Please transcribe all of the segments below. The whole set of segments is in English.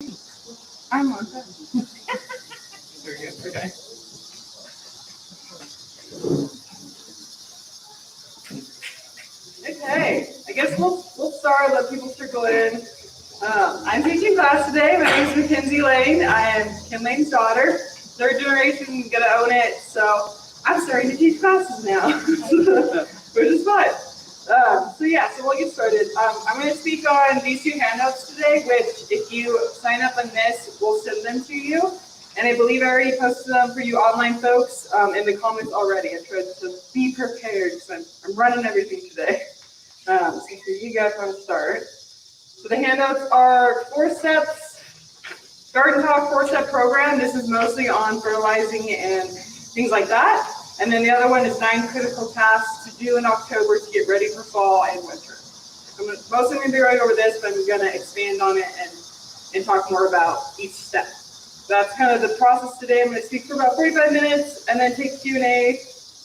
I'm on time. Very good. Okay. Okay. I guess we'll start. Let people trickle in. I'm teaching class today. My name is Mackenzie Lane. I am Kim Lane's daughter. Third generation, gonna own it. So I'm starting to teach classes now, which is fun. So we'll get started. I'm going to speak on these two handouts today, which if you sign up on this, we'll send them to you. And I believe I already posted them for you online folks in the comments already. I tried to be prepared because I'm running everything today. So here you guys want to start. So the handouts are 4 steps, Garden Talk 4-step program. This is mostly on fertilizing and things like that. And then the other one is 9 critical tasks to do in October to get ready for fall and winter. Mostly going to be right over this, but I'm going to expand on it and talk more about each step. So that's kind of the process today. I'm going to speak for about 45 minutes and then take Q&A,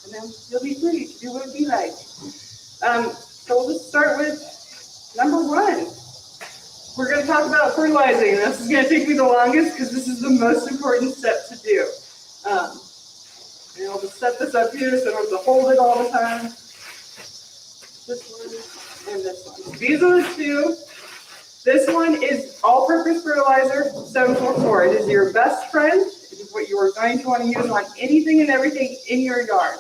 and then you'll be free to do what it'd be like. So we'll just start with number 1. We're going to talk about fertilizing. This is going to take me the longest because this is the most important step to do. And I'll just set this up here so I don't have to hold it all the time. This one and this one. These are the 2. This one is all-purpose fertilizer, 744. It is your best friend. It is what you are going to want to use on anything and everything in your yard.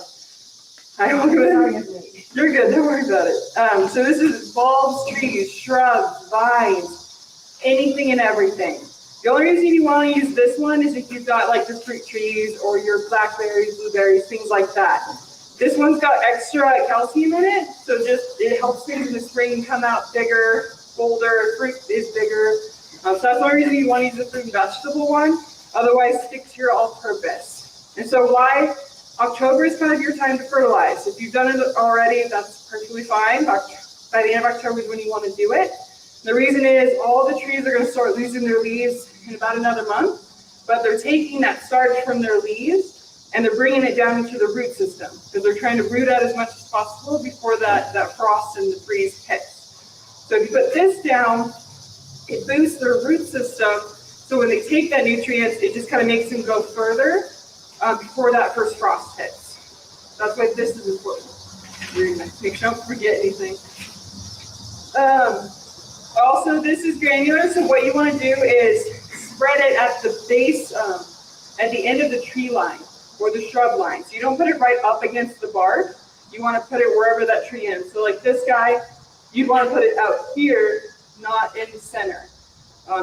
You're good, don't worry about it. So this is bulbs, trees, shrubs, vines, anything and everything. The only reason you want to use this one is if you've got like the fruit trees or your blackberries, blueberries, things like that. This one's got extra calcium in it, so it helps things in the spring come out bigger, bolder, fruit is bigger. So that's the only reason you want to use the fruit and vegetable one. Otherwise, stick to your all-purpose. And so why? October is kind of your time to fertilize. If you've done it already, that's perfectly fine. By the end of October is when you want to do it. The reason is all the trees are going to start losing their leaves in about another month, but they're taking that starch from their leaves and they're bringing it down into the root system because they're trying to root out as much as possible before that frost and the freeze hits. So if you put this down, it boosts their root system. So when they take that nutrients, it just kind of makes them go further before that first frost hits. That's why this is important. Make sure I don't forget anything. Also, this is granular, so what you want to do is spread it at the base, at the end of the tree line or the shrub line. So you don't put it right up against the bark. You want to put it wherever that tree is. So like this guy, you'd want to put it out here, not in the center.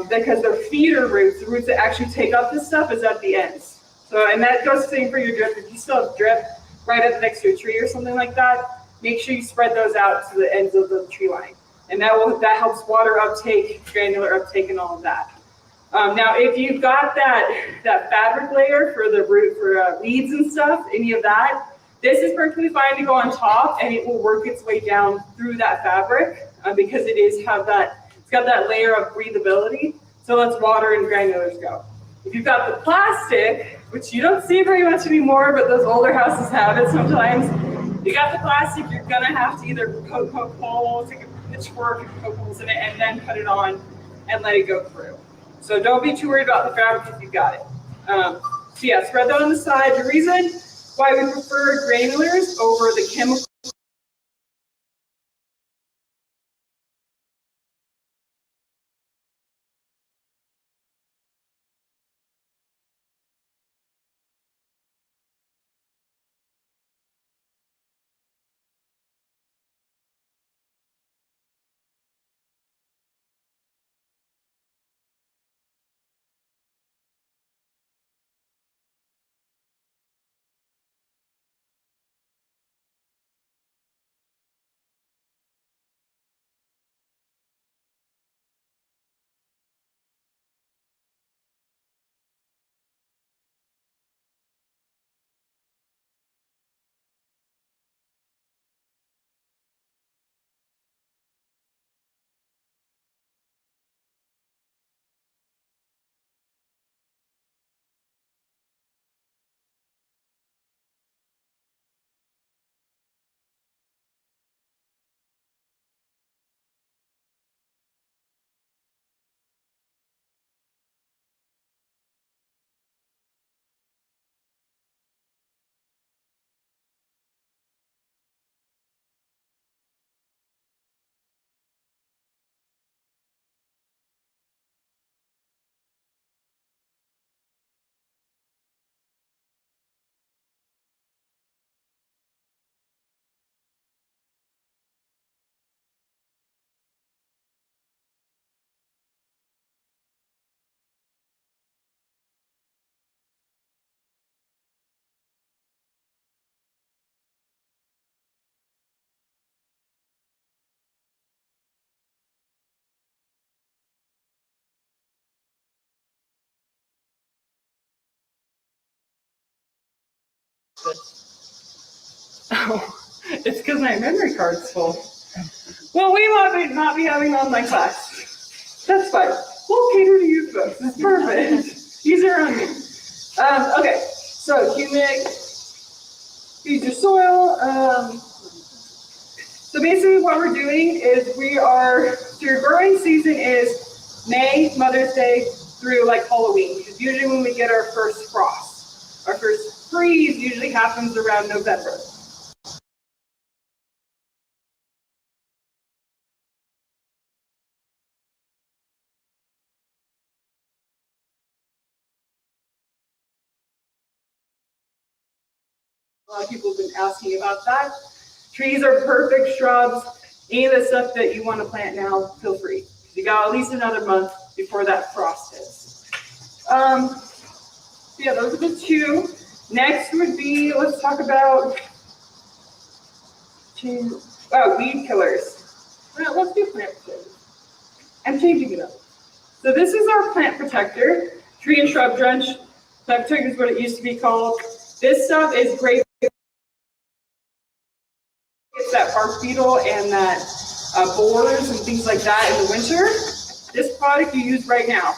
Because their feeder roots, the roots that actually take up this stuff, is at the ends. So, and that goes the same for your drip. If you still have drip right up next to a tree or something like that, make sure you spread those out to the ends of the tree line. And that helps water uptake, granular uptake, and all of that. Now, if you've got that fabric layer for the root, for weeds and stuff, any of that, this is perfectly fine to go on top, and it will work its way down through that fabric because it's got that layer of breathability. So lets water and granulars go. If you've got the plastic, which you don't see very much anymore, but those older houses have it sometimes. You got the plastic, you're gonna have to either poke holes, take a pitchfork and poke holes in it, and then put it on and let it go through. So don't be too worried about the fabric if you've got it. Spread that on the side. The reason why we prefer granulars over the chemical Oh, it's because my memory card's full. Well, we might not be having online class. That's fine. We'll cater to you folks. It's perfect. These are on me. Okay, so humic, feed your soil. So basically what we're doing is so your growing season is May, Mother's Day, through like Halloween, because usually when we get our first frost. Our first freeze usually happens around November. A lot of people have been asking about that. Trees are perfect shrubs. Any of the stuff that you want to plant now, feel free. You got at least another month before that frost hits. So yeah, those are the two. Next would be, let's talk about weed killers. Well, let's do plant protectors. I'm changing it up. So this is our plant protector, tree and shrub drench. Plant protector is what it used to be called. This stuff is great. It's that bark beetle and that borers and things like that in the winter. This product you use right now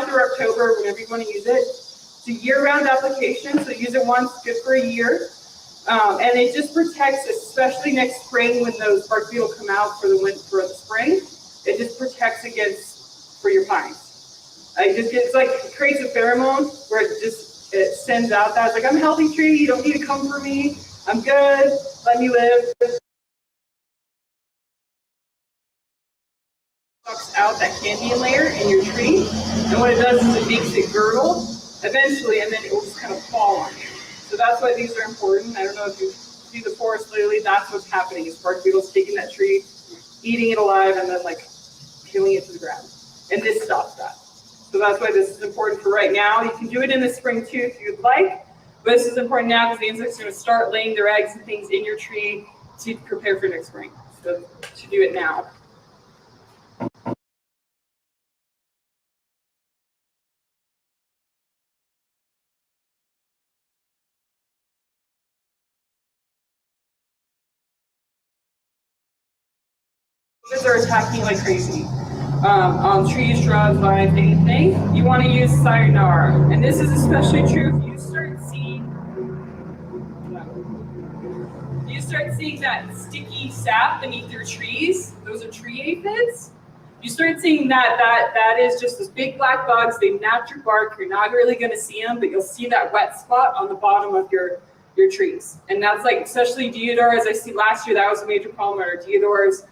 through October, whenever you want to use it. It's a year-round application, so use it once, good for a year. And it just protects, especially next spring when those bark beetle come out for the spring. It just protects for your pines. It creates a pheromone where it sends out that. It's like, I'm a healthy tree, you don't need to come for me. I'm good, let me live. Sucks out that cambium layer in your tree, and what it does is it makes it girdle eventually, and then it will just kind of fall on you. So that's why these are important. I don't know if you see the forest lily, that's what's happening, is bark beetles taking that tree, eating it alive, and then like killing it to the ground. And this stops that. So that's why this is important for right now. You can do it in the spring too if you'd like, but this is important now because the insects are going to start laying their eggs and things in your tree to prepare for next spring. So to do it now. These are attacking like crazy on trees, shrubs, vines, anything. You want to use sayonara, and this is especially true if you start seeing that sticky sap beneath your trees. Those are tree aphids. You start seeing that is just those big black bugs. They nap your bark. You're not really going to see them, but you'll see that wet spot on the bottom of your trees, and that's like especially deodars. I see last year that was a major problem. Our deodars.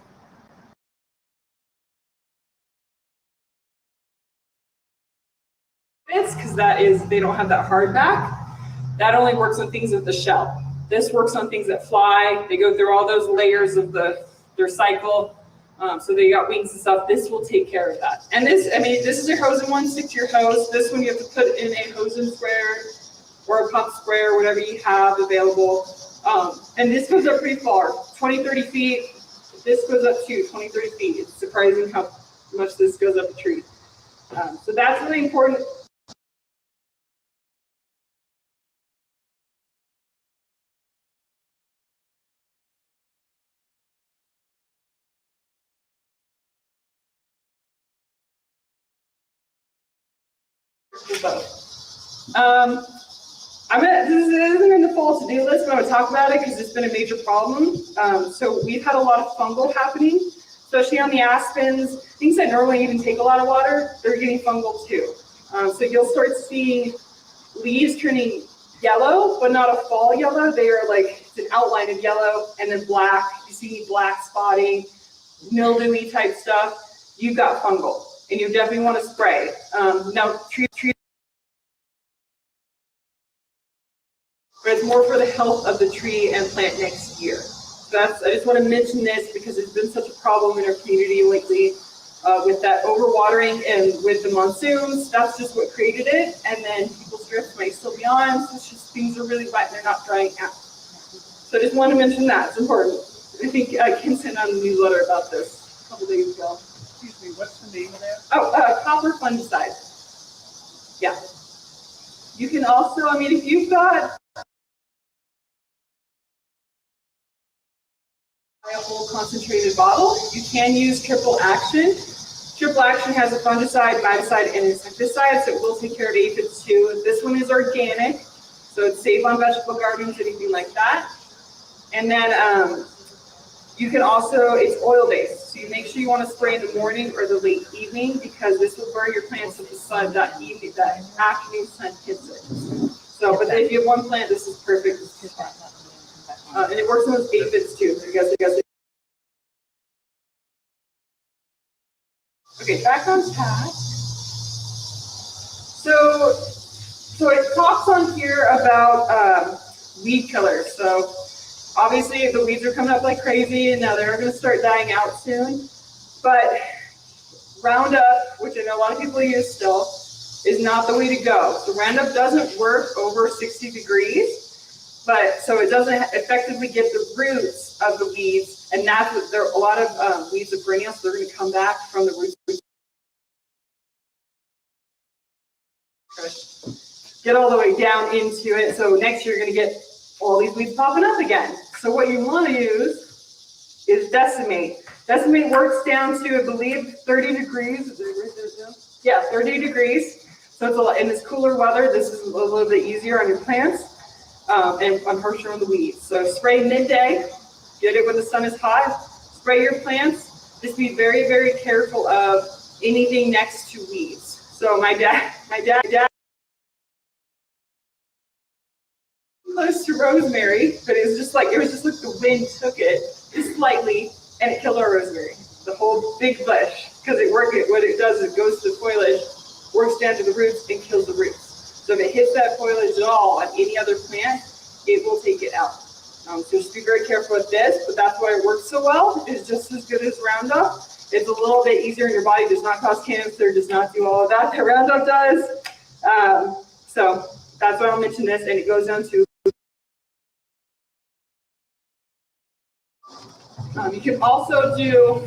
Because they don't have that hard back. That only works on things with the shell. This works on things that fly. They go through all those layers of their cycle. So they got wings and stuff. This will take care of that. And this is your Hosen one, stick to your hose. This one you have to put in a Hosen sprayer or a pump sprayer, whatever you have available. And this goes up pretty far, 20, 30 feet. This goes up to 20, 30 feet. It's surprising how much this goes up a tree. So that's really important. This isn't in the fall to-do list, but I'm going to talk about it because it's been a major problem. So we've had a lot of fungal happening, especially on the aspens. Things that normally even take a lot of water, they're getting fungal too. So you'll start seeing leaves turning yellow, but not a fall yellow. They are like, it's an outline of yellow and then black. You see black spotting, mildewy type stuff. You've got fungal, and you definitely want to spray. Now, but it's more for the health of the tree and plant next year. So I just want to mention this because it's been such a problem in our community lately with that overwatering and with the monsoons. That's just what created it. And then people's drifts might still be on. So it's just things are really wet and they're not drying out. So I just want to mention that. It's important. I think Kim sent out a newsletter about this a couple days ago. Excuse me, what's the name of that? Oh, copper fungicide. Yeah. You can also, if you've got a whole concentrated bottle. You can use triple action. Triple action has a fungicide, miticide, and insecticide, so it will take care of aphids too. This one is organic, so it's safe on vegetable gardens, anything like that. And then you can also, it's oil-based, so you make sure you want to spray in the morning or the late evening because this will burn your plants if the sun, that afternoon sun hits it. So, but if you have one plant, this is perfect. And it works on those aphids too. So you guys. Okay, back on task. So it talks on here about weed killers. So obviously the weeds are coming up like crazy, and now they're going to start dying out soon. But Roundup, which I know a lot of people use still, is not the way to go. So Roundup doesn't work over 60 degrees, but so it doesn't effectively get the roots of the weeds, and that's what there are a lot of weeds are perennial, so they're going to come back from the roots. Get all the way down into it. So next year you're going to get all these weeds popping up again. So what you want to use is Decimate. Decimate works down to, I believe, 30 degrees. Yeah, 30 degrees. So it's a lot, in this cooler weather, this is a little bit easier on your plants and on harsher on the weeds. So spray midday. Get it when the sun is hot. Spray your plants. Just be very, very careful of anything next to weeds. So my dad. Close to rosemary, but it was just like the wind took it just slightly and it killed our rosemary, the whole big bush, because what it does is it goes to the foliage, works down to the roots and kills the roots. So if it hits that foliage at all on any other plant, it will take it out. So just be very careful with this, but that's why it works so well. It's just as good as Roundup. It's a little bit easier in your body, does not cause cancer, does not do all of that Roundup does. So that's why I'll mention this, and it goes down to you can also do,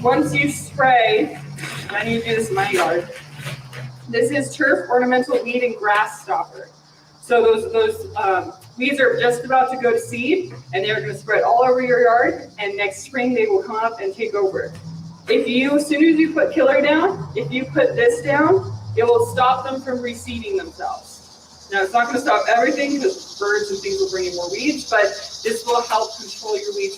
once you spray, and I need to do this in my yard, this is turf, ornamental weed, and grass stopper. So those weeds are just about to go to seed, and they're going to spread all over your yard, and next spring they will come up and take over. As soon as you put killer down, if you put this down, it will stop them from reseeding themselves. Now, it's not going to stop everything because birds and things will bring in more weeds, but this will help control your weeds.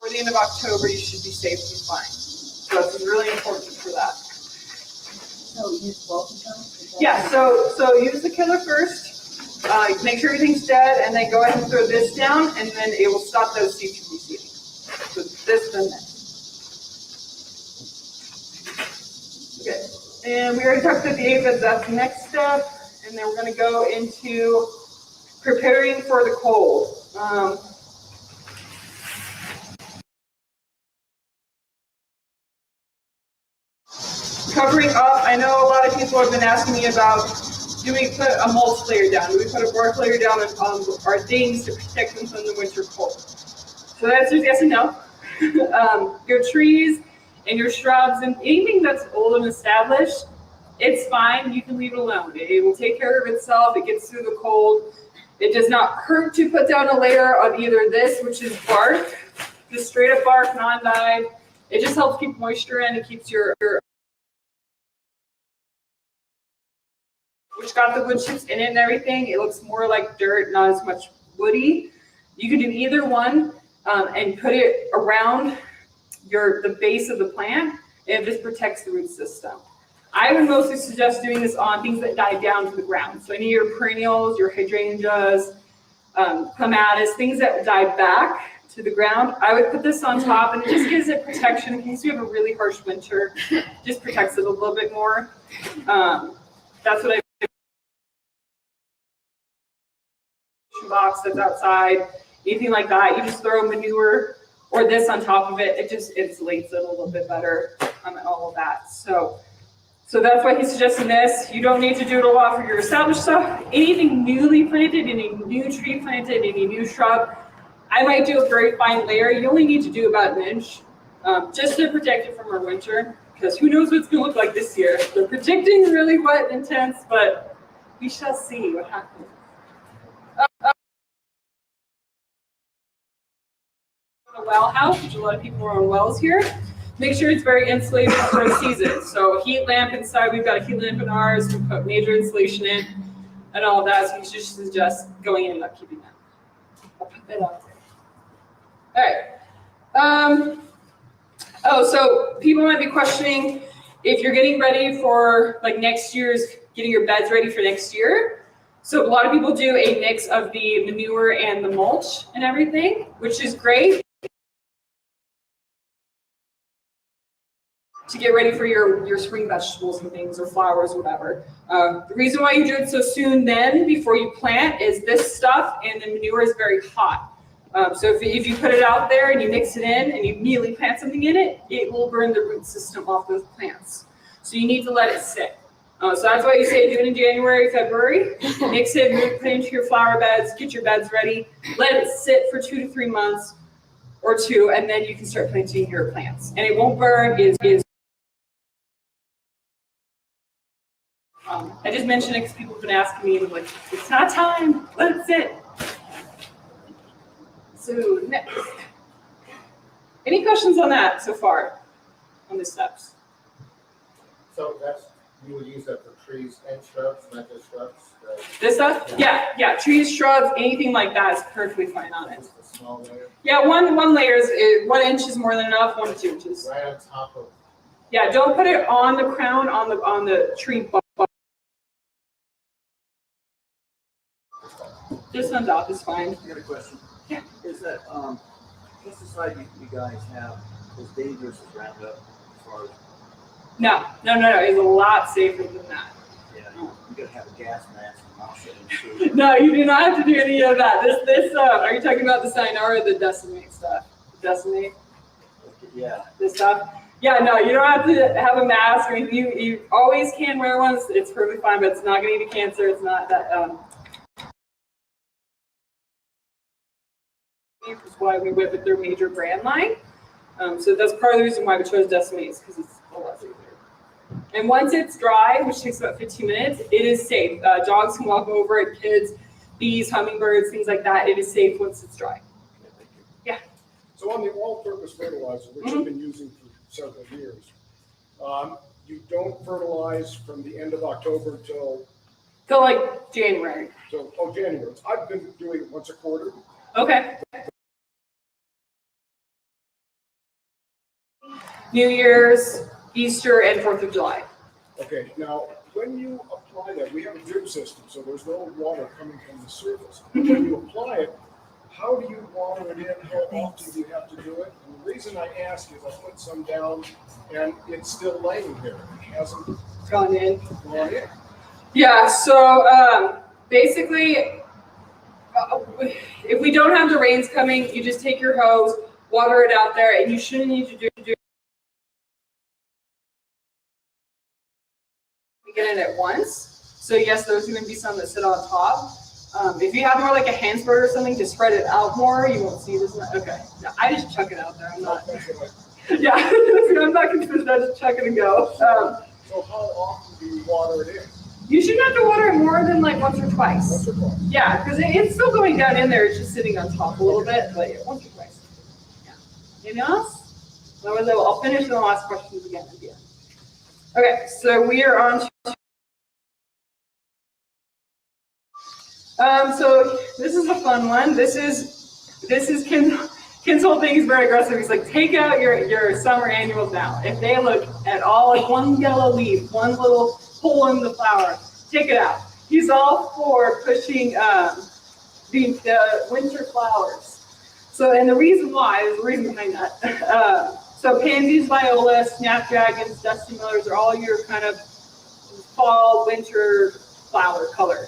For the end of October, you should be safe and fine. So it's really important for that. So use both of them? Yeah, so use the killer first, make sure everything's dead, and then go ahead and throw this down, and then it will stop those seeds from reseeding. So this and this. Okay, and we already talked about the aphids, that's the next step, and then we're going to go into preparing for the cold. Covering up, I know a lot of people have been asking me about, do we put a mulch layer down? Do we put a bark layer down on our things to protect them from the winter cold? So the answer is yes and no. Your trees and your shrubs and anything that's old and established, it's fine. You can leave it alone. It will take care of itself. It gets through the cold. It does not hurt to put down a layer of either this, which is bark, just straight up bark, non-dyed. It just helps keep moisture in. It keeps your which got the wood chips in it and everything. It looks more like dirt, not as much woody. You can do either one and put it around the base of the plant, and it just protects the root system. I would mostly suggest doing this on things that die down to the ground. So any of your perennials, your hydrangeas, clematis, things that die back to the ground, I would put this on top, and it just gives it protection in case you have a really harsh winter. Just protects it a little bit more. That's what I box that's outside, anything like that. You just throw manure or this on top of it. It just insulates it a little bit better and all of that. So that's why he's suggesting this. You don't need to do it a lot for your established stuff. Anything newly planted, any new tree planted, any new shrub, I might do a very fine layer. You only need to do about an inch just to protect it from our winter, because who knows what it's going to look like this year. They're predicting really wet and intense, but we shall see what happens. well house, which a lot of people are on wells here. Make sure it's very insulated for a season. So heat lamp inside, we've got a heat lamp in ours, we put major insulation in and all of that, so you should suggest going in and not keeping that. I'll put that out there. All right. Oh, so people might be questioning if you're getting ready for like next year's, getting your beds ready for next year. So a lot of people do a mix of the manure and the mulch and everything, which is great to get ready for your spring vegetables and things, or flowers, whatever. The reason why you do it so soon then, before you plant, is this stuff and the manure is very hot. So if you put it out there and you mix it in and you immediately plant something in it, it will burn the root system off those plants. So you need to let it sit. So that's why you say do it in January, February. Mix it, put it into your flower beds, get your beds ready, let it sit for 2 to 3 months or 2, and then you can start planting your plants. And it won't burn. I just mentioned it because people have been asking me, like, it's not time, let it sit. So next, any questions on that so far, on the steps? So you would use that for trees and shrubs, not just shrubs? This stuff? Yeah, trees, shrubs, anything like that is perfectly fine on it. Just a small layer? Yeah, one layer is 1 inch is more than enough, 1 to 2 inches. Right on top of? Yeah, don't put it on the crown, on the tree bark. Just on top is fine. I got a question. Yeah. Is that pesticide you guys have as dangerous as Roundup as far as? No. It's a lot safer than that. Yeah, you gotta have a gas mask and also. No, you do not have to do any of that. This are you talking about the Cyanara or the Decimate stuff? Decimate? Yeah. This stuff? Yeah, no, you don't have to have a mask or anything. You always can wear one. It's perfectly fine, but it's not going to give you cancer. It's not that. Which is why we went with their major brand line. So that's part of the reason why we chose Decimate, because it's a lot safer. And once it's dry, which takes about 15 minutes, it is safe. Dogs can walk over it, kids, bees, hummingbirds, things like that. It is safe once it's dry. Yeah. So on the all-purpose fertilizer, which I've been using for several years, you don't fertilize from the end of October till like January. January. I've been doing it once a quarter. Okay. New Year's, Easter, and 4th of July. Okay, now when you apply that, we have a drip system, so there's no water coming from the surface. When you apply it, how do you water it in? How often do you have to do it? And the reason I ask is I put some down and it's still laying there. It hasn't Gone in. gone in. Yeah, so basically, if we don't have the rains coming, you just take your hose, water it out there, and you shouldn't need to do get it at once. So yes, there's going to be some that sit on top. If you have more like a hand spreader or something to spread it out more, you won't see this much. Okay, no, I just chuck it out there. I'm not. Yeah, I'm not confused. I just chuck it and go. So how often do you water it in? You shouldn't have to water it more than like once or twice. Once or twice. Yeah, because it's still going down in there. It's just sitting on top a little bit, but yeah, once or twice. Yeah. Anything else? Otherwise, I'll finish and I'll ask questions again at the end. Okay, so we are on to. So this is a fun one. This is Ken's whole thing is very aggressive. He's like, take out your summer annuals now. If they look at all like one yellow leaf, one little hole in the flower, take it out. He's all for pushing the winter flowers. So, and the reason why, there's a reason behind that. So pansies, violas, snapdragons, dusty millers are all your kind of fall, winter flower color.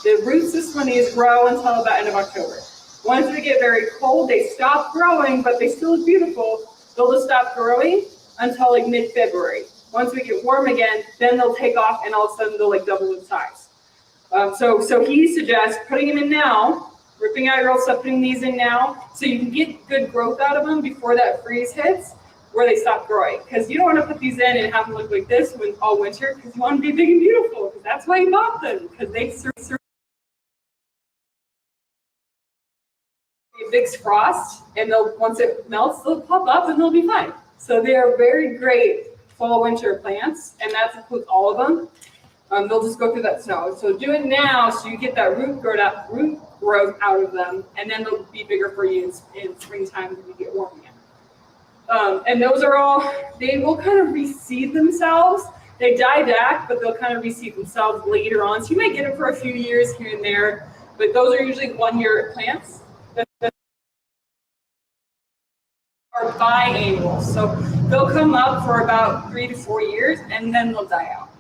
The root system is grow until about end of October. Once they get very cold, they stop growing, but they still look beautiful. They'll just stop growing until like mid-February. Once we get warm again, then they'll take off and all of a sudden they'll like double in size. So he suggests putting them in now, ripping out your old stuff, putting these in now, so you can get good growth out of them before that freeze hits, where they stop growing. Because you don't want to put these in and have them look like this all winter, because you want them to be big and beautiful, because that's why you bought them, because they serve fix frost, and once it melts, they'll pop up and they'll be fine. So they are very great fall winter plants, and that includes all of them. They'll just go through that snow. So do it now so you get that root growth out of them, and then they'll be bigger for you in springtime when you get warm again. And those are all, they will kind of reseed themselves. They die back, but they'll kind of reseed themselves later on. So you might get them for a few years here and there, but those are usually 1-year plants that are biannual. So they'll come up for about 3 to 4 years, and then they'll die out.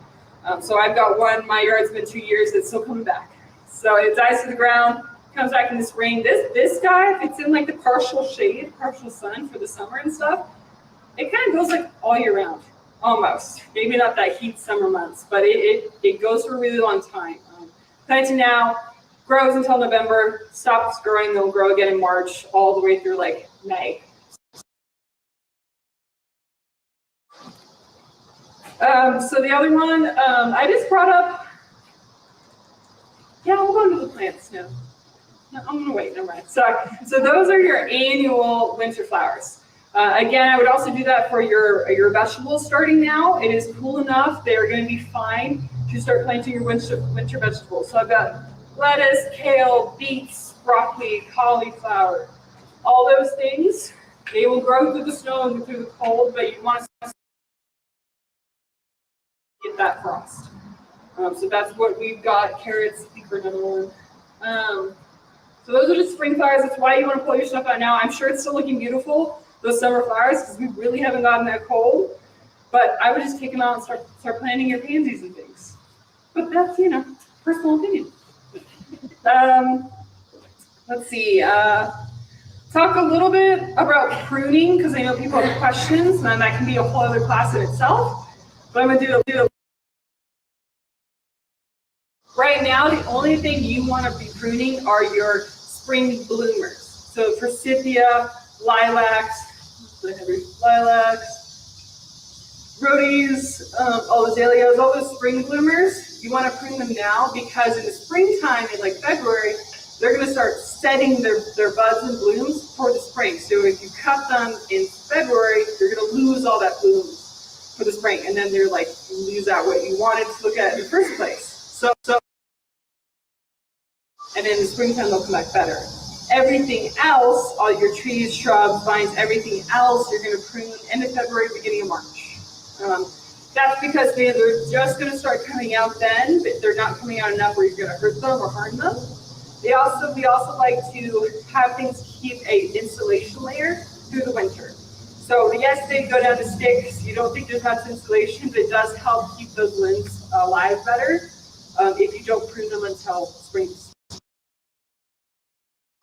So I've got one, my yard's been 2 years, it's still coming back. So it dies to the ground, comes back in the spring. This guy, if it's in like the partial shade, partial sun for the summer and stuff, it kind of goes like all year round, almost. Maybe not that heat summer months, but it goes for a really long time. Planting now, grows until November, stops growing, they'll grow again in March, all the way through like May. So the other one, I just brought up, yeah, we'll go into the plants now. No, I'm gonna wait, never mind. So those are your annual winter flowers. Again, I would also do that for your vegetables starting now. It is cool enough, they're gonna be fine to start planting your winter vegetables. So I've got lettuce, kale, beets, broccoli, cauliflower, all those things. They will grow through the snow and through the cold, but you want to get that frost. So that's what we've got. Carrots, I think for another one. So those are just spring flowers. That's why you want to pull your stuff out now. I'm sure it's still looking beautiful, those summer flowers, because we really haven't gotten that cold. But I would just take them out and start planting your pansies and things. But that's, personal opinion. Let's see. Talk a little bit about pruning, because I know people have questions, and that can be a whole other class in itself. But I'm going to do right now, the only thing you want to be pruning are your spring bloomers. So forsythia, lilacs, rhodies, all azaleas, all those spring bloomers, you want to prune them now, because in the springtime, in like February, they're going to start setting their buds and blooms for the spring. So if you cut them in February, you're going to lose all that blooms for the spring, and then they're like, you lose out what you wanted to look at in the first place. So and in the springtime, they'll come back better. Everything else, all your trees, shrubs, vines, everything else, you're going to prune end of February, beginning of March. That's because they're just going to start coming out then, but they're not coming out enough where you're going to hurt them or harm them. We also like to have things keep a insulation layer through the winter. So yes, they go down to sticks. You don't think there's much insulation, but it does help keep those limbs alive better if you don't prune them until spring.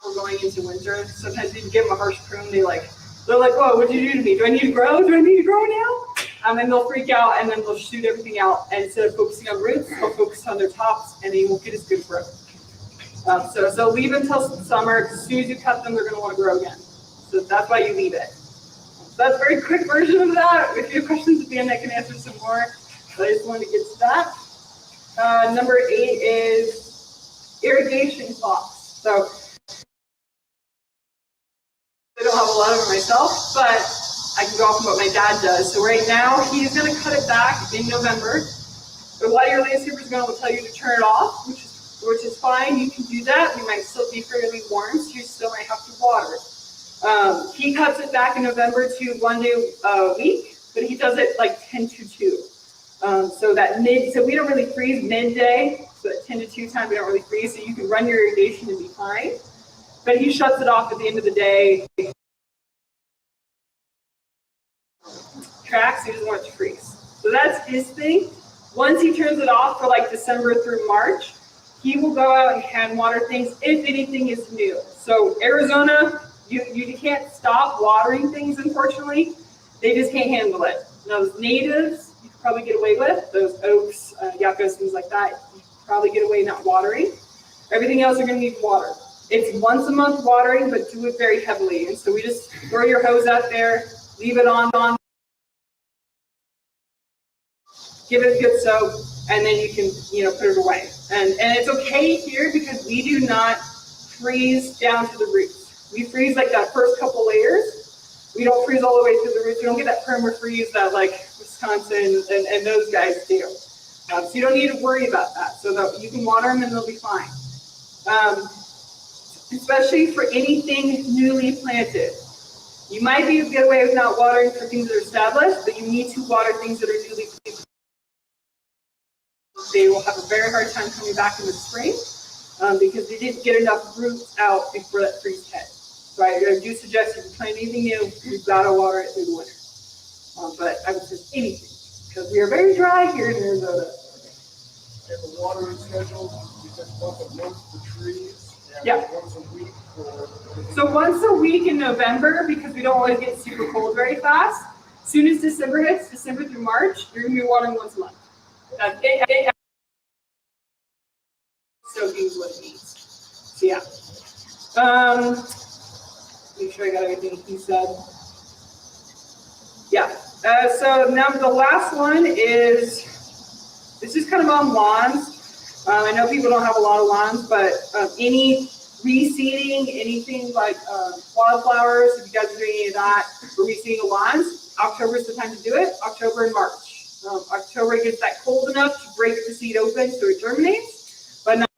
We're going into winter. Sometimes if you give them a harsh prune, they're like, whoa, what did you do to me? Do I need to grow? Do I need to grow now? And they'll freak out, and then they'll shoot everything out. And instead of focusing on roots, they'll focus on their tops, and they won't get as good growth. So leave until summer. As soon as you cut them, they're going to want to grow again. So that's why you leave it. So that's a very quick version of that. If you have questions at the end, I can answer some more. But I just wanted to get to that. Number 8 is irrigation cloths. So I don't have a lot of it myself, but I can go off of what my dad does. So right now, he's going to cut it back in November. But a lot of your landscapers will tell you to turn it off, which is fine. You can do that. We might still be fairly warm, so you still might have to water. He cuts it back in November to 1 day a week, but he does it like 10 to 2. So we don't really freeze midday, so at 10 to 2 time we don't really freeze, so you can run your irrigation and be fine. But he shuts it off at the end of the day. Tracks, he doesn't want it to freeze. So that's his thing. Once he turns it off for like December through March, he will go out and hand water things if anything is new. So Arizona, you can't stop watering things, unfortunately. They just can't handle it. Those natives, you can probably get away with. Those oaks, yuccas, things like that, you can probably get away not watering. Everything else are going to need water. It's once a month watering, but do it very heavily. And so we just throw your hose out there, leave it on, give it a good soak, and then you can, put it away. And it's okay here because we do not freeze down to the roots. We freeze like that first couple layers. We don't freeze all the way through the roots. We don't get that permafreeze that like Wisconsin and those guys do. So you don't need to worry about that. So that you can water them and they'll be fine. Especially for anything newly planted. You might be able to get away with not watering for things that are established, but you need to water things that are newly planted. They will have a very hard time coming back in the spring because they didn't get enough roots out before that freeze hit. So I do suggest if you plant anything new, you've got to water it through the winter. But I would say anything, because we are very dry here in Arizona. And the watering schedule, you said once a month for trees, and Yeah. once a week for. So once a week in November, because we don't always get super cold very fast. As soon as December hits, December through March, you're going to be watering once a month. Soaking is what it needs. So yeah. Make sure I got everything he said. Yeah. So now the last one is, it's just kind of on lawns. I know people don't have a lot of lawns, but any reseeding, anything like wildflowers, if you guys are doing any of that, for reseeding the lawns, October is the time to do it, October and March. October gets that cold enough to break the seed open so it germinates, but not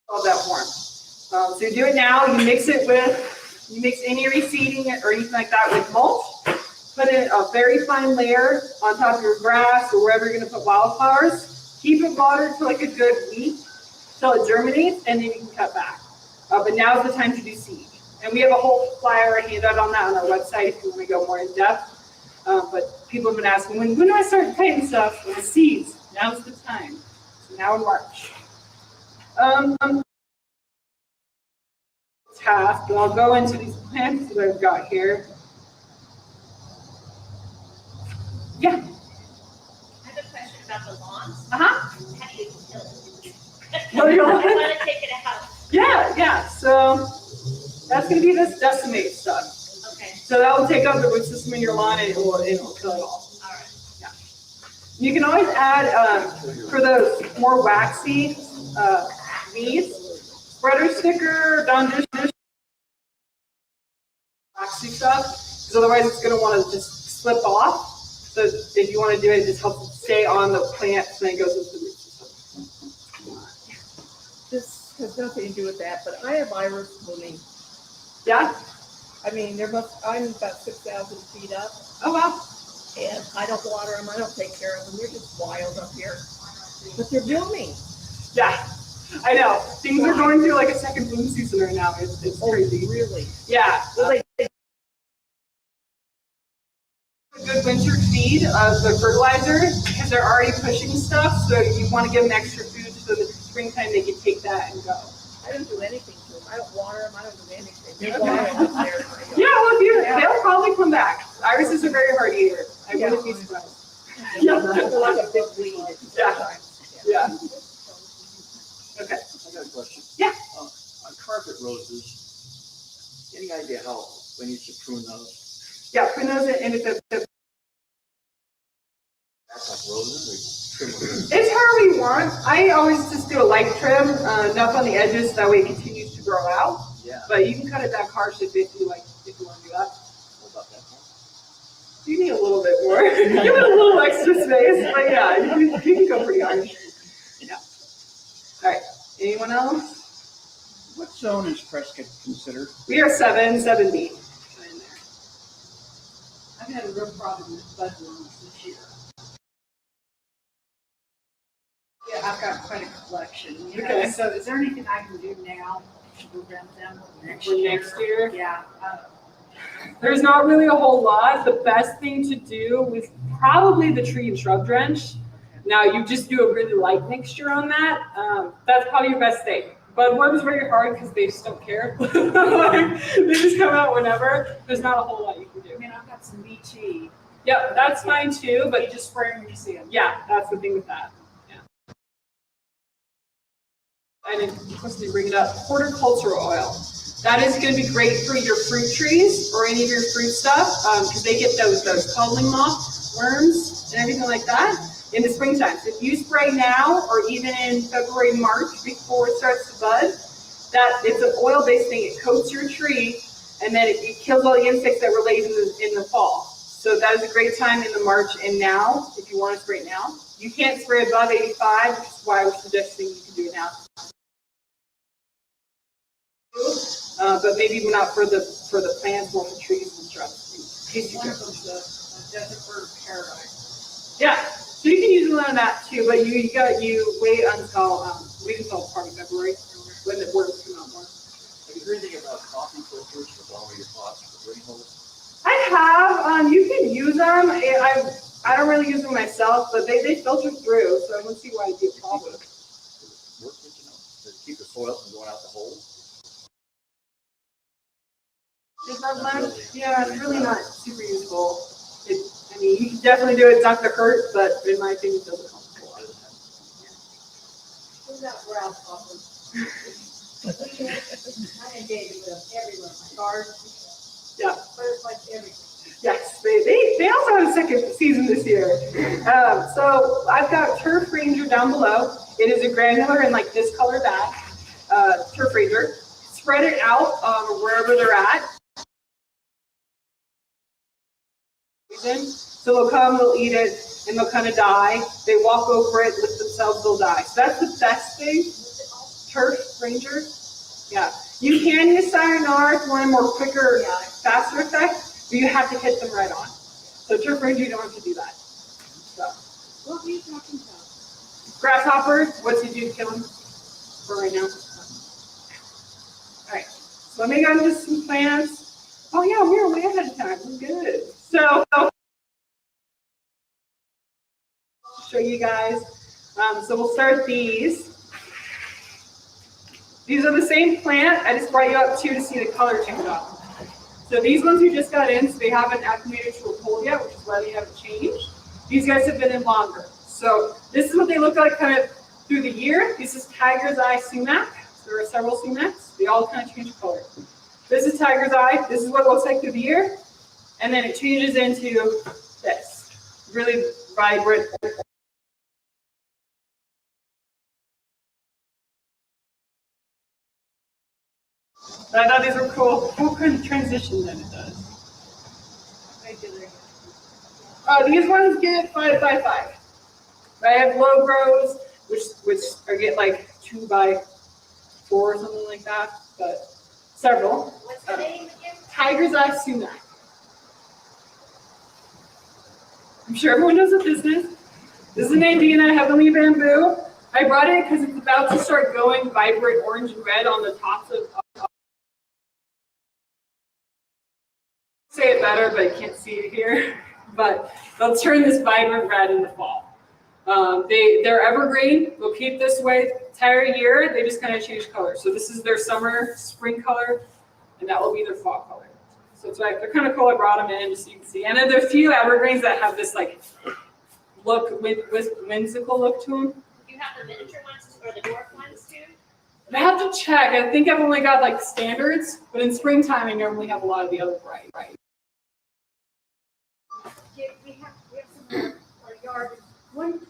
all that warm. So you do it now, you mix any reseeding or anything like that with mulch, put in a very fine layer on top of your grass or wherever you're going to put wildflowers. Keep it watered for like a good week till it germinates, and then you can cut back. But now's the time to do seed. And we have a whole flyer, a handout on that on our website if you want to go more in depth. But people have been asking, when do I start planting stuff with seeds? Now's the time. So now in March. Task, and I'll go into these plants that I've got here. Yeah. I have a question about the lawns. Uh-huh. How do you kill it? Oh, you I want- want to take it out. Yeah. So that's going to be this decimate stuff. Okay, So that will take up the root system in your lawn and it'll kill it all. all right. You can always add, for those more waxy weeds, spreader sticker, Dawn dish, waxy stuff, because otherwise it's going to want to just slip off. So if you want to do it, it just helps it stay on the plant and then it goes into the root system. This has nothing to do with that, but I have iris blooming. Yeah? I mean, I'm about 6,000 feet up, Oh, wow. and I don't water them, I don't take care of them, they're just wild up here. But they're blooming. Yeah. I know. Things are going through like a second bloom season right now. It's crazy. Really? Yeah. Well, they A good winter feed of the fertilizer because they're already pushing stuff, so you want to give them extra food so that springtime they can take that and go. I don't do anything to them. I don't water them. I don't do anything. They Okay. wild up there. Yeah, well, they'll probably come back. Irises are very hard eater. I wouldn't be surprised. They're like a big weed. Yeah. Yeah. Okay. I got a question. Yeah. On carpet roses, any idea how, when you should prune those? Yeah, prune those and it's That's like roses, or trim them? it's however you want. I always just do a light trim, enough on the edges, that way it continues to grow out. Yeah. But you can cut it back harsh if you like, if you want to do that. What about that one? You need a little bit more. Give it a little extra space, but yeah, you can go pretty harsh. Yeah. All right. Anyone else? What zone is Prescott considered? We are 7B. I've had a real problem with budworms this year. Yeah, I've got quite a collection, you know, Okay. so is there anything I can do now to prevent them next For year? next year? Yeah, There's not really a whole lot. The best thing to do is probably the tree and shrub drench. Now you just do a really light mixture on that. That's probably your best thing. Budworm is very hard because they just don't care. Like, they just come out whenever. There's not a whole lot you can I do. mean, I've got some BT, Yep, that's fine too, but but you just spray them when you see them. yeah, that's the thing with that. Yeah. I didn't supposed bring it up. Horticultural oil. That is going to be great for your fruit trees or any of your fruit stuff because they get those codling moth worms and everything like that in the springtime. So if you spray now or even in February, March before it starts to bud, that it's an oil-based thing. It coats your tree, and then it kills all the insects that were laid in the fall. So that is a great time in the March and now, if you want to spray it now. You can't spray above 85, which is why we're suggesting you can do it now. But maybe not for the plants, more for trees and shrubs. One of them's a desert bird paradise. Yeah, so you can use a lot of that too, but you wait until probably February when the worms come out more. Have you heard anything about coffee filters for blowing your pots for drain holes? I have. You can use them. I don't really use them myself, but they filter through, so I don't see why it'd be a problem. Does it work, you know, to keep the soil from going out the hole? Is that one? Yeah, it's really not super useful. I mean, you can definitely do it. It's not gonna hurt, but in my opinion, it doesn't help a lot. Who's that grasshopper? I inundated with them everywhere, my garden. Yeah. Butterflies everywhere. Yes, they also have a second season this year. So I've got Turf Ranger down below. It is a granular in like this color bag, Turf Ranger. Spread it out wherever they're at. So they'll come, they'll eat it, and they'll kind of die. They walk over it, lift themselves, they'll die. So that's the best thing. Turf Ranger. Yeah. You can use Sayonara if you want a more quicker, faster effect. But you have to hit them right on. So Turf Ranger, you don't have to do that. So. What are you talking about? Grasshoppers, what did you kill them for right now? All right, so let me go into some plants. Oh yeah, we're way ahead of time, we're good. So, I'll show you guys. So we'll start these. These are the same plant, I just brought you up two to see the color change up. So these ones we just got in, so they haven't acclimated to a pole yet, which is why they haven't changed. These guys have been in longer. So this is what they look like kind of through the year. This is Tiger's Eye Sumac. So there are several sumacs. They all kind of change color. This is Tiger's Eye. This is what it looks like through the year. And then it changes into this. Really vibrant. I thought these were cool. Cool transition that it does. These ones get 5 by 5. I have low grows, which are get like 2 by 4 or something like that, but several. What's the name again? Tiger's Eye Sumac. I'm sure everyone knows what this is. This is an Andina Heavenly Bamboo. I brought it because it's about to start going vibrant orange and red on the tops of. Say it better, but I can't see it here. But they'll turn this vibrant red in the fall. They're evergreen. They'll keep this way the entire year. They just kind of change color. So this is their summer, spring color, and that will be their fall color. So it's like they're kind of cool. I brought them in just so you can see. And then there's a few evergreens that have this like look with whimsical look to them. Do you have the miniature ones or the dwarf ones too? I have to check. I think I've only got like standards, but in springtime I normally have a lot of the other bright. We have some in our yard. One is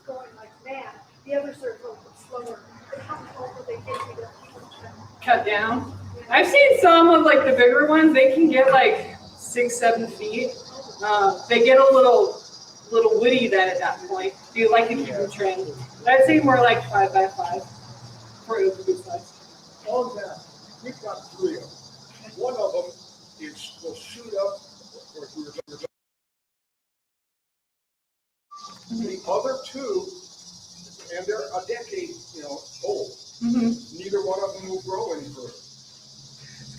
going like mad. The others are going slower. But how tall do they get to Cut down. I've seen some of like the bigger ones. They can get like 6-7 feet. They get a little woody then at that point. Do you like to keep them trimmed? I'd say more like 5 by 5 for a good size. On that, we've got 3 of them. One of them will shoot up, or we were talking. The other 2, and they're a decade, old. Mm-hmm. Neither one of them will grow any further.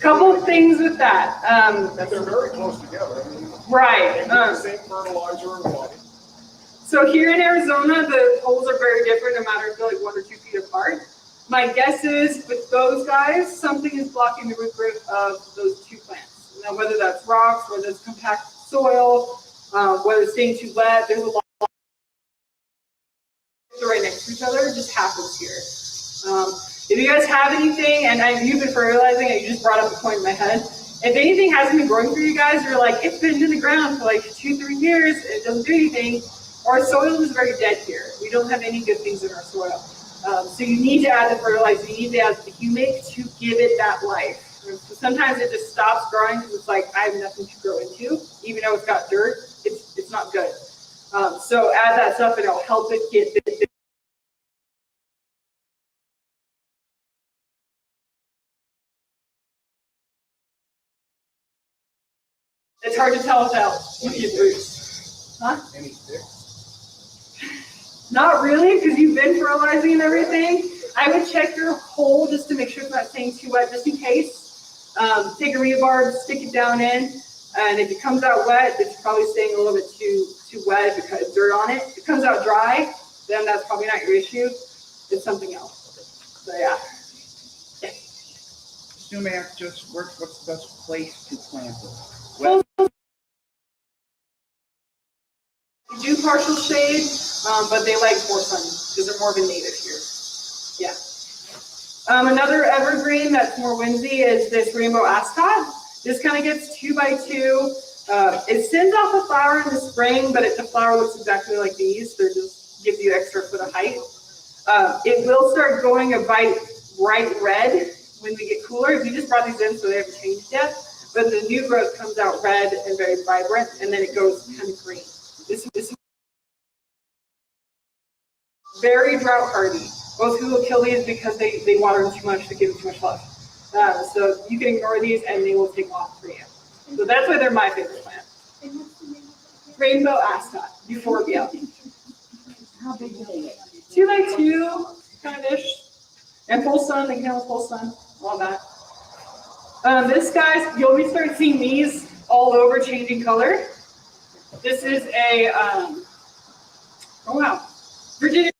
Couple of things with that. And they're very close together. I mean, Right. they get the same fertilizer and water. So here in Arizona, the holes are very different, no matter if they're like 1 or 2 feet apart. My guess is with those guys, something is blocking the root growth of those 2 plants. Now, whether that's rocks, whether it's compact soil, whether it's staying too wet, there's a lot. They're right next to each other. It just happens here. If you guys have anything, and you've been fertilizing, and you just brought up a point in my head. If anything hasn't been growing for you guys, you're like, it's been in the ground for like 2-3 years, it doesn't do anything. Our soil is very dead here. We don't have any good things in our soil. So you need to add the fertilizer, you need to add the humic to give it that life. So sometimes it just stops growing because it's like, I have nothing to grow into, even though it's got dirt, it's not good. So add that stuff and it'll help it get the It's hard to tell without looking at roots. Huh? Any fix? Not really, because you've been fertilizing and everything. I would check your hole just to make sure it's not staying too wet, just in case. Take a rebarb, stick it down in, and if it comes out wet, it's probably staying a little bit too wet if it has dirt on it. If it comes out dry, then that's probably not your issue. It's something else. So yeah. Sumac just works. What's the best place to plant it? Well, they do partial shade, but they like more sun because they're more of a native here. Yeah. Another evergreen that's more windy is this rainbow ascot. This kind of gets 2 by 2. It sends off a flower in the spring, but the flower looks exactly like these. They're just gives you extra foot of height. It will start going a bright red when we get cooler. We just brought these in, so they haven't changed yet. But the new growth comes out red and very vibrant, and then it goes kind of green. This is very drought hardy. Most people kill these because they water them too much, they give them too much love. So you can ignore these and they will take off for you. So that's why they're my favorite plant. Rainbow Ascot, Euphorbia. How big do they get? 2 by 2, kind of ish. And full sun, they can have full sun, all that. This guy, you'll start seeing these all over changing color. This is a, oh wow, Virginia.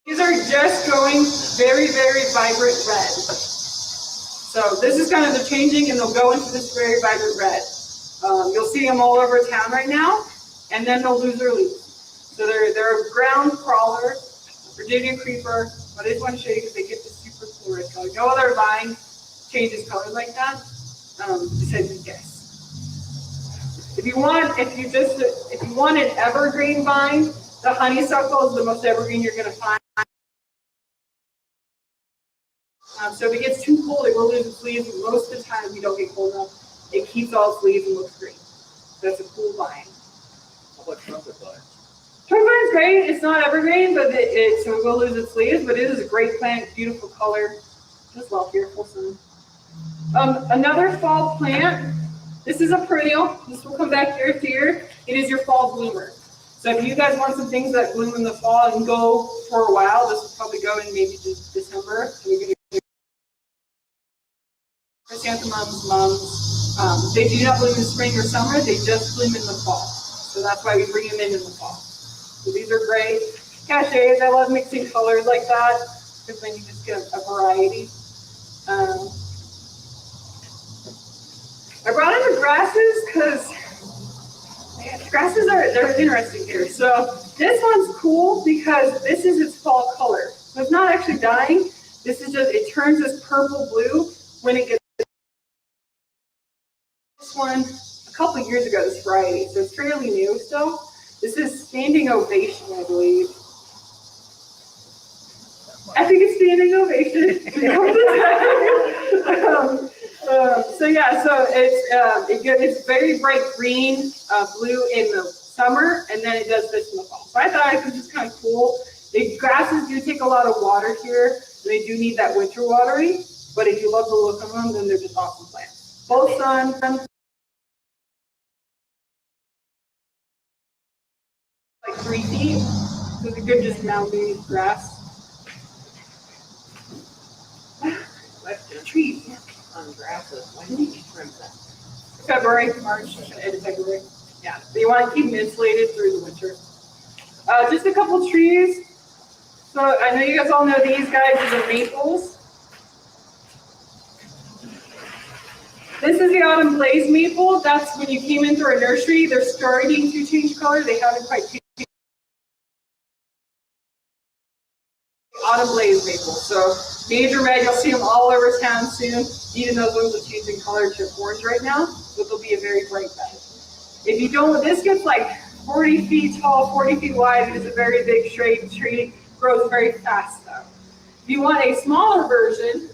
These are just going very, very vibrant red. So this is kind of the changing, and they'll go into this very vibrant red. You'll see them all over town right now, and then they'll lose their leaves. So they're a ground crawler, Virginia creeper, but I just want to show you because they get this super cool red color. No other vine changes color like that, besides you guess. If you want an evergreen vine, the honeysuckle is the most evergreen you're going to find. So if it gets too cold, it will lose its leaves. Most of the time, we don't get cold enough. It keeps all its leaves and looks green. That's a cool vine. How about trumpet vine? Trumpet vine is great. It's not evergreen, but so it will lose its leaves. But it is a great plant, beautiful color. Just love here, full sun. Another fall plant. This is a perennial. This will come back year after year. It is your fall bloomer. So if you guys want some things that bloom in the fall and go for a while, this will probably go in maybe just December. Chrysanthemums, mums, they do not bloom in spring or summer. They just bloom in the fall. So that's why we bring them in the fall. So these are great. Cachets, I love mixing colors like that because then you just get a variety. I brought in the grasses because grasses they're interesting here. So this one's cool because this is its fall color. So it's not actually dying. This is just, it turns this purple blue when it gets. This one, a couple years ago, this variety, so it's fairly new still. This is Standing Ovation, I believe. I think it's Standing Ovation. So yeah, so it's very bright green, blue in the summer, and then it does this in the fall. So I thought it was just kind of cool. The grasses do take a lot of water here. They do need that winter watering, but if you love the look of them, then they're just awesome plants. Both sun, like 3 feet, so it's a good just mountain grass. Trees. On grasses, when did you trim them? February, March, end of February. Yeah, so you want to keep them insulated through the winter. Just a couple trees. So I know you guys all know these guys are the maples. This is the autumn blaze maple. That's when you came in through a nursery. They're starting to change color. They haven't quite changed. Autumn blaze maple. So major red, you'll see them all over town soon. Even though those are changing color to orange right now, but they'll be a very bright red. If you don't, this gets like 40 feet tall, 40 feet wide. It is a very big straight tree. Grows very fast though. If you want a smaller version,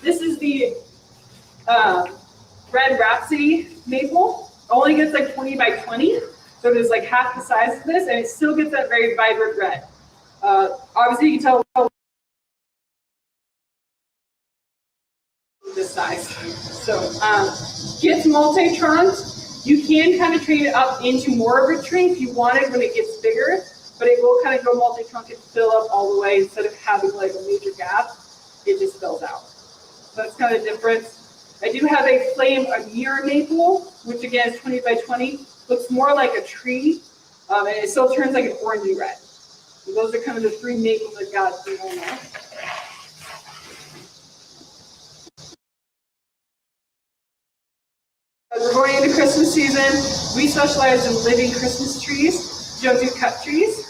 this is the red Rhapsody Maple. Only gets like 20 by 20, so it is like half the size of this, and it still gets that very vibrant red. Obviously, you can tell this size. So gets multi-trunked. You can kind of train it up into more of a tree if you want it when it gets bigger, but it will kind of go multi-trunk and fill up all the way instead of having like a major gap. It just fills out. So that's kind of the difference. I do have a flame mirror maple, which again is 20 by 20. Looks more like a tree, and it still turns like an orangey red. So those are kind of the three maples I've got going on. As we're going into Christmas season, we specialize in living Christmas trees. We don't do cut trees.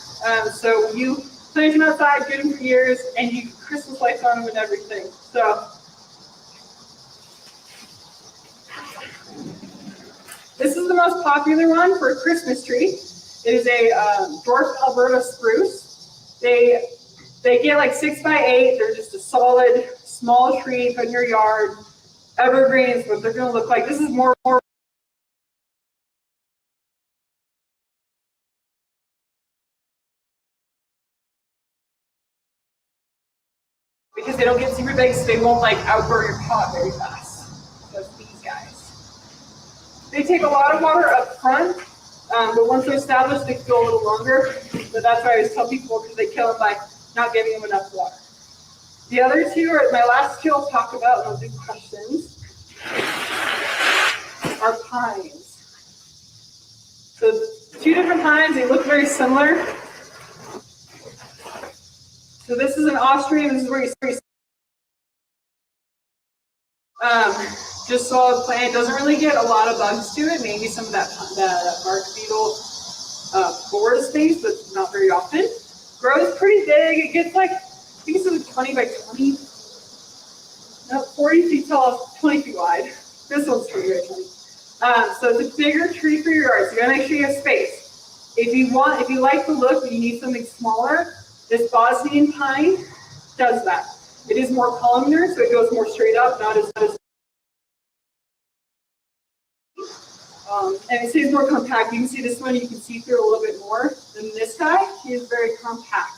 So you plant them outside, get them for years, and you Christmas lights on them and everything. So this is the most popular one for a Christmas tree. It is a dwarf Alberta spruce. They get like 6 by 8. They're just a solid, small tree put in your yard. Evergreens, what they're going to look like. This is more because they don't get super big, so they won't like outgrow your pot very fast. That's these guys. They take a lot of water up front, but once they're established, they can go a little longer. But that's why I always tell people, because they kill them by not giving them enough water. The other two are my last two I'll talk about, and I'll do questions. Are pines. So two different pines, they look very similar. So this is an Austrian, this is where you see just solid plant. It doesn't really get a lot of bugs to it, maybe some of that bark beetle board space, but not very often. Grows pretty big, it gets like, I think it's like 20 by 20. No, 40 feet tall, 20 feet wide. This one's 20 by 20. So it's a bigger tree for your yard, so you gotta make sure you have space. If you like the look, but you need something smaller, this Bosnian pine does that. It is more columnar, so it goes more straight up, not as and it stays more compact. You can see this one, you can see through a little bit more than this guy. He is very compact.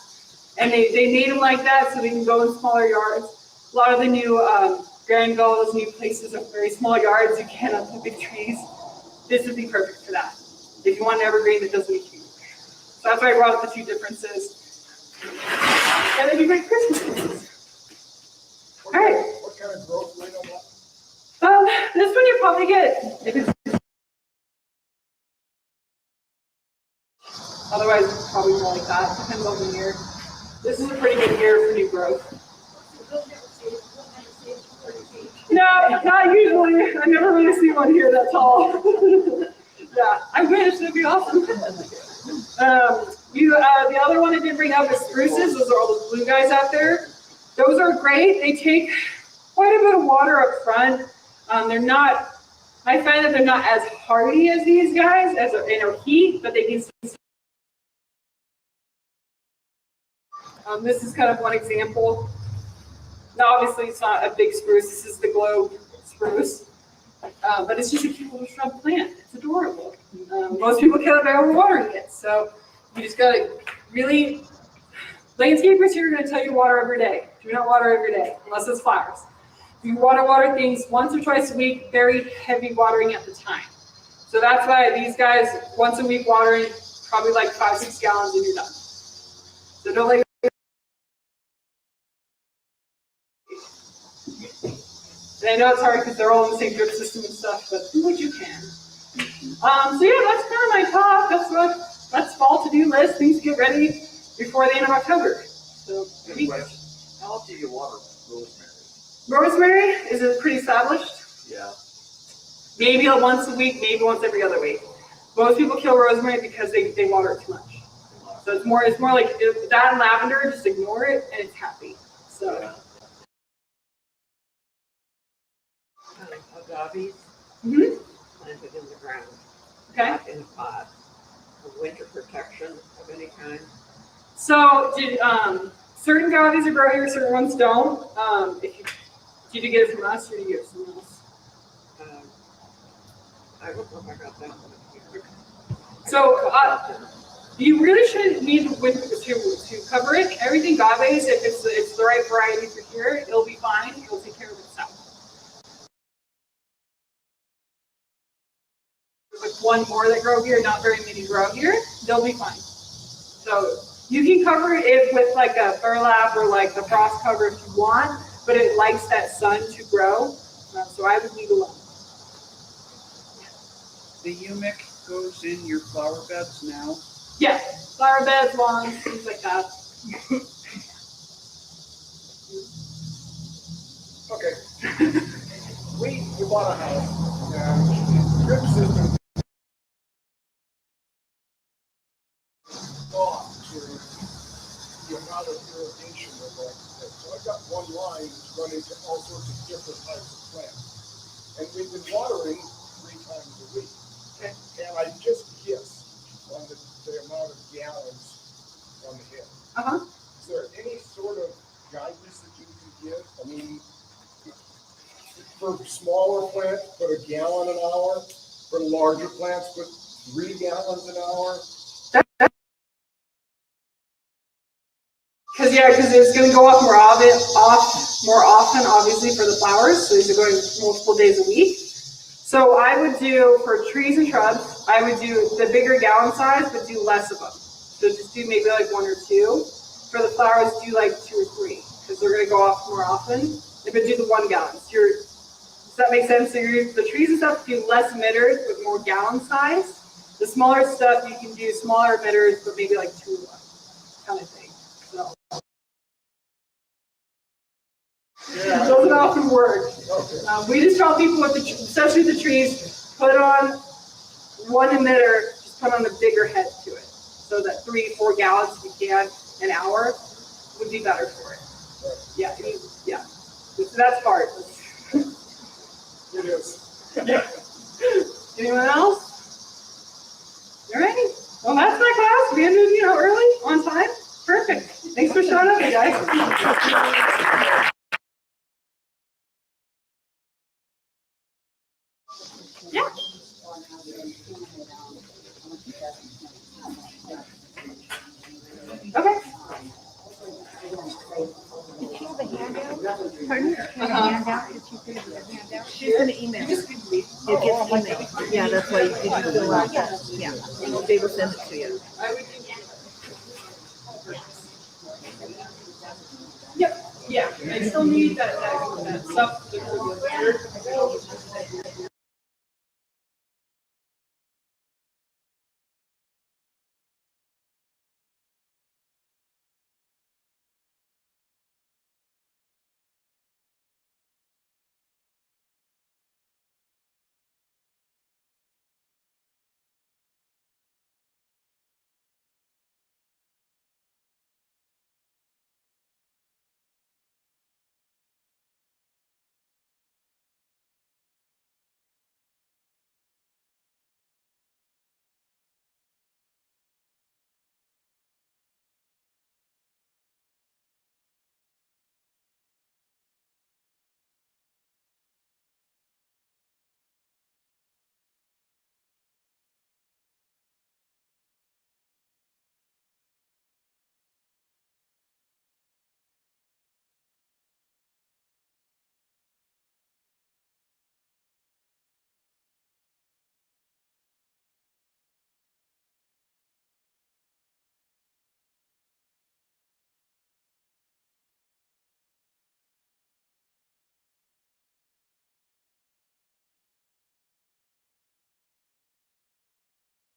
And they made them like that so they can go in smaller yards. A lot of the new Granvilles, new places have very small yards. You cannot put big trees. This would be perfect for that. If you want an evergreen that doesn't get huge. So that's why I brought up the two differences. And then you make Christmas trees. All right. What kind of growth rate on that? This one you probably get if it's otherwise probably more like that. Depends on the year. This is a pretty good year for new growth. No, not usually. I never really see one here that tall. Yeah, I wish. That'd be awesome. The other one I did bring up is spruces. Those are all those blue guys out there. Those are great. They take quite a bit of water up front. They're not. I find that they're not as hardy as these guys, as heat, but they can. This is kind of one example. Now, obviously, it's not a big spruce. This is the globe spruce. But it's just a cute little shrub plant. It's adorable. Most people kill it by overwatering it. So you just got to really, landscapers here are going to tell you to water every day. Do not water every day, unless it's flowers. You want to water things once or twice a week, very heavy watering at the time. So that's why these guys, once a week watering, probably like 5-6 gallons and you're done. So don't let And I know it's hard because they're all in the same drip system and stuff, but do what you can. So yeah, that's kind of my talk. That's fall to-do list, things to get ready before the end of October. So, How often do you water rosemary? Rosemary, is it pretty established? Yeah. Maybe once a week, maybe once every other week. Most people kill rosemary because they water it too much. So it's more like that and lavender, just ignore it and it's happy. So. Agaves, Mm-hmm. planted in the ground, Okay. not in a pot. a winter protection of any kind? So certain gavies are grow here, certain ones don't. Did you get it from us or did you get it from someone else? I don't know if I got that one here. So you really shouldn't need to cover it. Everything agaves, if it's the right variety for here, it'll be fine. It'll take care of itself. With one more that grow here, not very many grow here, they'll be fine. So you can cover it with like a burlap or like the frost cover if you want, but it likes that sun to grow. So I would leave it alone. The humic goes in your flower beds now. Yeah, flower beds, lawns, things like that. Okay. We bought a house and drip system thought to the amount of irrigation we're going to take. So I've got one line that's running to all sorts of different types of plants. And we've been watering 3 times a week. And I just guessed on the amount of gallons on the head. Uh-huh. Is there any sort of guidance that you can give? I mean, for smaller plants, put a gallon an hour. For larger plants, put 3 gallons an hour. Because it's going to go off more often, obviously, for the flowers. So these are going multiple days a week. So I would do, for trees and shrubs, I would do the bigger gallon size, but do less of them. So just do maybe like 1 or 2. For the flowers, do like 2 or 3, because they're going to go off more often. But do the 1 gallon. So does that make sense? So the trees and stuff do less emitters, but more gallon size. The smaller stuff, you can do smaller emitters, but maybe like 2 of them, kind of thing. So. Yeah. It doesn't often work. Okay. We just tell people, especially the trees, put on 1 emitter, just put on a bigger head to it. So that 3-4 gallons, if you can, an hour would be better for it. Yeah, yeah. That's hard. It is. Yeah. Anyone else? All right. Well, that's my class. We ended, early, on time. Perfect. Thanks for showing up, you guys. Yeah. Okay. Did you have a handout? Pardon? You have a Uh-huh. handout? Did you do a handout? She's gonna email. Just You get email. Yeah, that's why you did fill out that. Yeah, they will send it to you. Yep. Yeah. I still need that stuff.